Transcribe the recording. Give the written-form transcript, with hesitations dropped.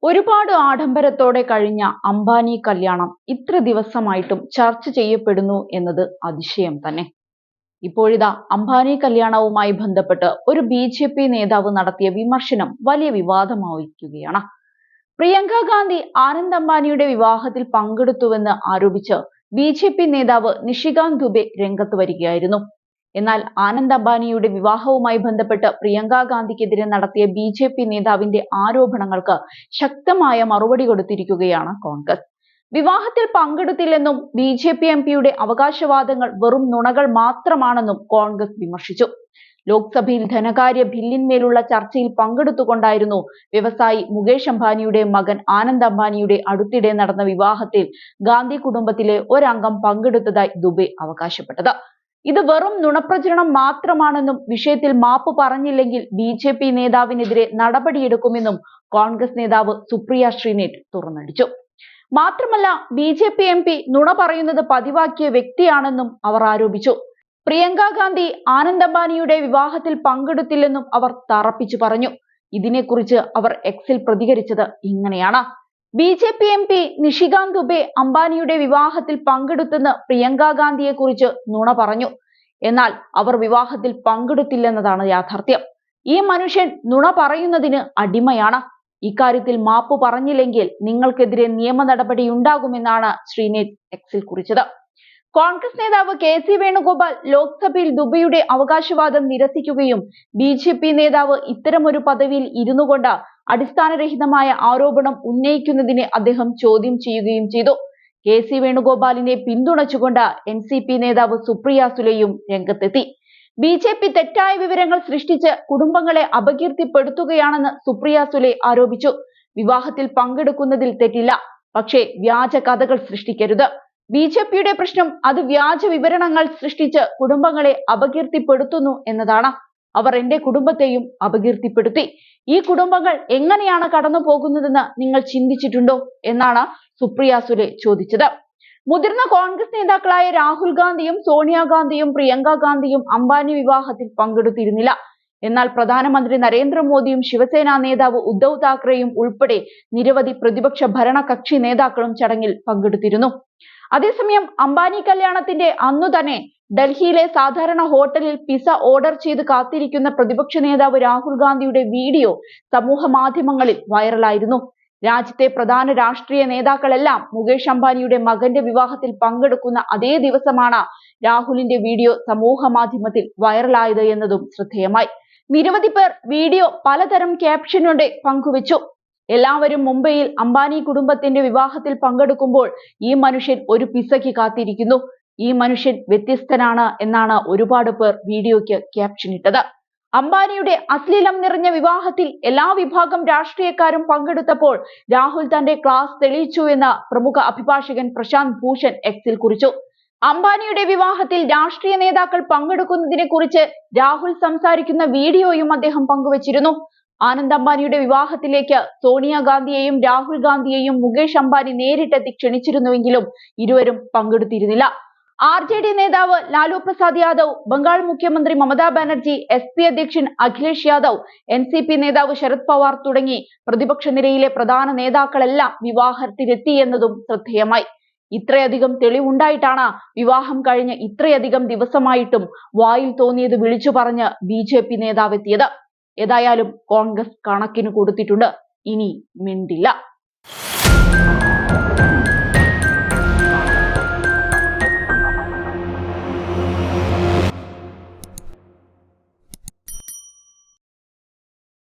ഒരുപാട് ആഡംബരത്തോടെ കഴിഞ്ഞ അംബാനി കല്യാണം ഇത്ര ദിവസമായിട്ടും ചർച്ച ചെയ്യപ്പെടുന്നു എന്നത് അതിശയം തന്നെ. ഇപ്പോഴിതാ അംബാനി കല്യാണവുമായി ബന്ധപ്പെട്ട് ഒരു ബി.ജെ.പി. നേതാവ് നടത്തിയ വിമർശനം വലിയ വിവാദമായിരിക്കുകയാണ്. പ്രിയങ്ക ഗാന്ധി ആനന്ദ് അംബാനിയുടെ വിവാഹത്തിൽ പങ്കെടുത്തുവെന്ന് ആരോപിച്ച് ബി.ജെ.പി. നേതാവ് നിഷികാന്ത് ദുബെ രംഗത്ത് വരികയായിരുന്നു. എന്നാൽ ആനന്ദ് അംബാനിയുടെ വിവാഹവുമായി ബന്ധപ്പെട്ട് പ്രിയങ്ക ഗാന്ധിക്കെതിരെ നടത്തിയ ബി.ജെ.പി. നേതാവിന്റെ ആരോപണങ്ങൾക്ക് ശക്തമായ മറുപടി കൊടുത്തിരിക്കുകയാണ് കോൺഗ്രസ്. വിവാഹത്തിൽ പങ്കെടുത്തില്ലെന്നും ബി.ജെ.പി. എം.പിയുടെ അവകാശവാദങ്ങൾ വെറും നുണകൾ മാത്രമാണെന്നും കോൺഗ്രസ് വിമർശിച്ചു. ലോക്സഭയിൽ ധനകാര്യ ബില്ലിന്മേലുള്ള ചർച്ചയിൽ പങ്കെടുത്തുകൊണ്ടായിരുന്നു വ്യവസായി മുകേഷ് അംബാനിയുടെ മകൻ ആനന്ദ് അംബാനിയുടെ അടുത്തിടെ നടന്ന വിവാഹത്തിൽ ഗാന്ധി കുടുംബത്തിലെ ഒരംഗം പങ്കെടുത്തതായി ദുബെ അവകാശപ്പെട്ടത്. ഇത് വെറും നുണപ്രചരണം മാത്രമാണെന്നും വിഷയത്തിൽ മാപ്പ് പറഞ്ഞില്ലെങ്കിൽ ബി.ജെ.പി. നേതാവിനെതിരെ നടപടിയെടുക്കുമെന്നും കോൺഗ്രസ് നേതാവ് സുപ്രിയ ശ്രീനേറ്റ് തുറന്നടിച്ചു. മാത്രമല്ല ബി.ജെ.പി. എം.പി നുണ പറയുന്നത് പതിവാക്കിയ വ്യക്തിയാണെന്നും അവർ ആരോപിച്ചു. പ്രിയങ്ക ഗാന്ധി ആനന്ദ് അംബാനിയുടെ വിവാഹത്തിൽ പങ്കെടുത്തില്ലെന്നും അവർ തറപ്പിച്ചു പറഞ്ഞു. ഇതിനെക്കുറിച്ച് അവർ എക്സിൽ പ്രതികരിച്ചത് ഇങ്ങനെയാണ്: ബി.ജെ.പി. എം.പി നിഷികാന്ത് ദുബെ അംബാനിയുടെ വിവാഹത്തിൽ പങ്കെടുത്തെന്ന് പ്രിയങ്ക ഗാന്ധിയെ കുറിച്ച് നുണ പറഞ്ഞു. എന്നാൽ അവർ വിവാഹത്തിൽ പങ്കെടുത്തില്ലെന്നതാണ് യാഥാർത്ഥ്യം. ഈ മനുഷ്യൻ നുണ പറയുന്നതിന് അടിമയാണ്. ഇക്കാര്യത്തിൽ മാപ്പ് പറഞ്ഞില്ലെങ്കിൽ നിങ്ങൾക്കെതിരെ നിയമ നടപടിയുണ്ടാകുമെന്നാണ് ശ്രീനേറ്റ് എക്സിൽ കുറിച്ചത്. കോൺഗ്രസ് നേതാവ് കെ.സി. വേണുഗോപാൽ ലോക്സഭയിൽ ദുബെയുടെ അവകാശവാദം നിരസിക്കുകയും ബി.ജെ.പി. നേതാവ് ഇത്തരമൊരു പദവിയിൽ ഇരുന്നുകൊണ്ട് അടിസ്ഥാനരഹിതമായ ആരോപണം ഉന്നയിക്കുന്നതിനെ അദ്ദേഹം ചോദ്യം ചെയ്യുകയും ചെയ്തു. കെ.സി. വേണുഗോപാലിനെ പിന്തുണച്ചുകൊണ്ട് എൻ.സി.പി. നേതാവ് സുപ്രിയ സുലെയും രംഗത്തെത്തി. ബി.ജെ.പി. തെറ്റായ വിവരങ്ങൾ സൃഷ്ടിച്ച് കുടുംബങ്ങളെ അപകീർത്തിപ്പെടുത്തുകയാണെന്ന് സുപ്രിയ സുലെ ആരോപിച്ചു. വിവാഹത്തിൽ പങ്കെടുക്കുന്നതിൽ തെറ്റില്ല, പക്ഷേ വ്യാജ കഥകൾ സൃഷ്ടിക്കരുത്. ബി.ജെ.പിയുടെ പ്രശ്നം അത് വ്യാജ വിവരണങ്ങൾ സൃഷ്ടിച്ച് കുടുംബങ്ങളെ അപകീർത്തിപ്പെടുത്തുന്നു എന്നതാണ്. അവർ എന്റെ കുടുംബത്തെയും അപകീർത്തിപ്പെടുത്തി. ഈ കുടുംബങ്ങൾ എങ്ങനെയാണ് കടന്നു പോകുന്നതെന്ന് നിങ്ങൾ ചിന്തിച്ചിട്ടുണ്ടോ എന്നാണ് സുപ്രിയ സുലെ ചോദിച്ചത്. മുതിർന്ന കോൺഗ്രസ് നേതാക്കളായ രാഹുൽ ഗാന്ധിയും സോണിയാഗാന്ധിയും പ്രിയങ്ക ഗാന്ധിയും അംബാനി വിവാഹത്തിൽ പങ്കെടുത്തിരുന്നില്ല. എന്നാൽ പ്രധാനമന്ത്രി നരേന്ദ്രമോദിയും ശിവസേന നേതാവ് ഉദ്ധവ് താക്കറെയും ഉൾപ്പെടെ നിരവധി പ്രതിപക്ഷ ഭരണകക്ഷി നേതാക്കളും ചടങ്ങിൽ പങ്കെടുത്തിരുന്നു. അതേസമയം അംബാനി കല്യാണത്തിന്റെ അന്നു തന്നെ ഡൽഹിയിലെ സാധാരണ ഹോട്ടലിൽ പിസ ഓർഡർ ചെയ്ത് കാത്തിരിക്കുന്ന പ്രതിപക്ഷ നേതാവ് രാഹുൽ ഗാന്ധിയുടെ വീഡിയോ സമൂഹ മാധ്യമങ്ങളിൽ വൈറലായിരുന്നു. രാജ്യത്തെ പ്രധാന രാഷ്ട്രീയ നേതാക്കളെല്ലാം മുകേഷ് അംബാനിയുടെ മകന്റെ വിവാഹത്തിൽ പങ്കെടുക്കുന്ന അതേ ദിവസമാണ് രാഹുലിന്റെ വീഡിയോ സമൂഹ മാധ്യമത്തിൽ വൈറലായത് എന്നതും ശ്രദ്ധേയമായി. നിരവധി പേർ വീഡിയോ പലതരം ക്യാപ്ഷനോടെ പങ്കുവച്ചു. എല്ലാവരും മുംബൈയിൽ അംബാനി കുടുംബത്തിന്റെ വിവാഹത്തിൽ പങ്കെടുക്കുമ്പോൾ ഈ മനുഷ്യൻ ഒരു പിസയ്ക്ക് കാത്തിരിക്കുന്നു. ഈ മനുഷ്യൻ വ്യത്യസ്തനാണ് എന്നാണ് ഒരുപാട് പേർ വീഡിയോയ്ക്ക് ക്യാപ്ഷൻ ഇട്ടത്. അംബാനിയുടെ അശ്ലീലം നിറഞ്ഞ വിവാഹത്തിൽ എല്ലാ വിഭാഗം രാഷ്ട്രീയക്കാരും പങ്കെടുത്തപ്പോൾ രാഹുൽ തന്റെ ക്ലാസ് തെളിയിച്ചു എന്ന് പ്രമുഖ അഭിഭാഷകൻ പ്രശാന്ത് ഭൂഷൺ എക്സിൽ കുറിച്ചു. അംബാനിയുടെ വിവാഹത്തിൽ രാഷ്ട്രീയ നേതാക്കൾ പങ്കെടുക്കുന്നതിനെ കുറിച്ച് രാഹുൽ സംസാരിക്കുന്ന വീഡിയോയും അദ്ദേഹം പങ്കുവച്ചിരുന്നു. ആനന്ദ് അംബാനിയുടെ വിവാഹത്തിലേക്ക് സോണിയാഗാന്ധിയെയും രാഹുൽ ഗാന്ധിയെയും മുകേഷ് അംബാനി നേരിട്ടെത്തി ക്ഷണിച്ചിരുന്നുവെങ്കിലും ഇരുവരും പങ്കെടുത്തിരുന്നില്ല. ആർ.ജെ.ഡി. നേതാവ് ലാലു പ്രസാദ് യാദവ്, ബംഗാൾ മുഖ്യമന്ത്രി മമതാ ബാനർജി, എസ്.പി അധ്യക്ഷൻ അഖിലേഷ് യാദവ്, എൻ.സി.പി. നേതാവ് ശരത് പവാർ തുടങ്ങി പ്രതിപക്ഷ നിരയിലെ പ്രധാന നേതാക്കളെല്ലാം വിവാഹത്തിലെത്തി എന്നതും ശ്രദ്ധേയമായി. ഇത്രയധികം തെളിവുണ്ടായിട്ടാണ് വിവാഹം കഴിഞ്ഞ് ഇത്രയധികം ദിവസമായിട്ടും വായിൽ തോന്നിയത് വിളിച്ചു പറഞ്ഞ് ബി.ജെ.പി. നേതാവ് എത്തിയത്. ഏതായാലും കോൺഗ്രസ് കണക്കിന് കൊടുത്തിട്ടുണ്ട്. ഇനി മിണ്ടില്ല.